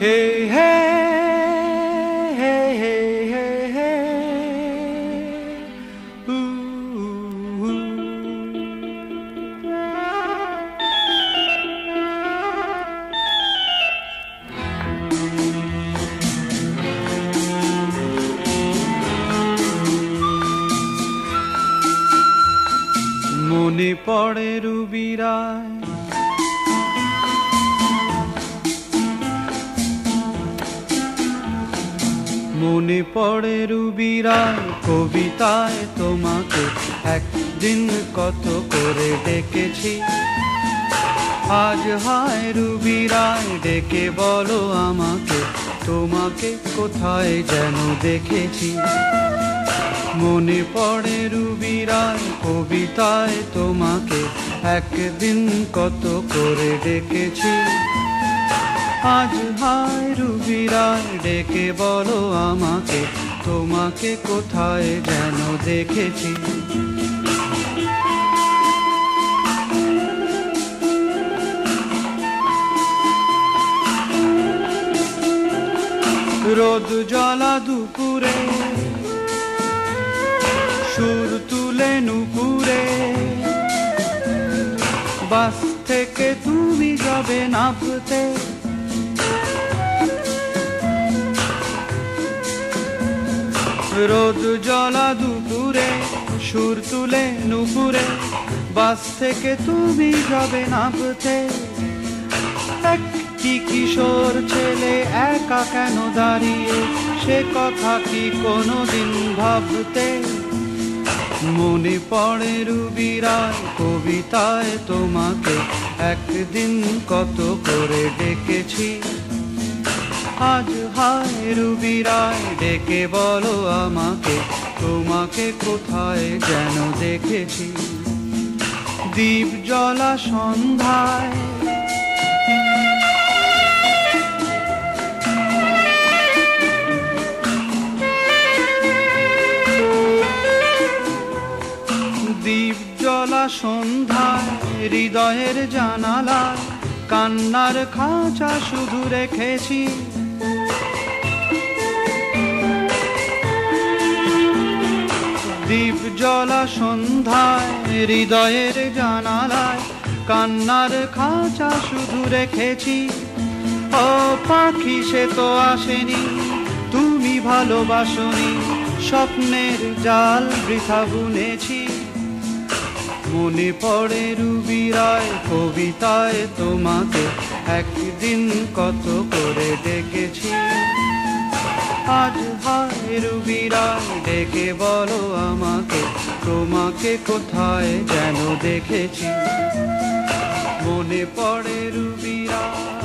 Hey, hey, hey, hey, hey, hey. Ooh, ooh. মনে পড়ে রুবিরায় মনে পড়ে রুবিরায় কবিতায় তোমাকে একদিন কত করে ডেকেছি আজ হায় রুবিরায় ডেকে বলো আমাকে তোমাকে কোথায় যেন দেখেছি মনে পড়ে রুবিরায় কবিতায় তোমাকে একদিন কত করে ডেকেছি আজ হায় রুবিরায় ডেকে বলো আমাকে তোমাকে কোথায় যেন দেখেছি রোদ জ্বলা দুপুরে সুর তুলে নুপুরে বাস থেকে তুমি যাবে নামতে রোদ জ্বলা দুপুরে সুর তুলে নুপুরে বাস থেকে তুমি যাবে নামতে একটি কিশোর ছেলে একা কেন দাঁড়িয়ে সে কথা কি কোনোদিন ভাবতে মনে পড়ে রুবিরায় কবিতায় তোমাকে একদিন কত করে ডেকেছি আজ হায় রুবিরায় ডেকে বলো আমাকে তোমাকে কোথায় যেন দেখেছি দ্বীপ জ্বলা সন্ধ্যায় দ্বীপ জ্বলা সন্ধ্যায় হৃদয়ের জানালায় কান্নার খাঁচা শুধু রেখেছি দ্বীপ জ্বলা সন্ধ্যায় হৃদয়ের জানালায় কান্নার খাঁচা শুধু রেখেছি ও পাখি সে তো আসেনি তুমি ভালোবাসনি স্বপ্নের জাল বৃথা বুনেছি মনে পড়ে রুবিরায় কবিতায় তোমাকে একদিন কত করে ডেকেছি আজ হায় রুবিরায় ডেকে বলো আমাকে তোমাকে কোথায় যেন দেখেছি মনে পড়ে রুবিরায়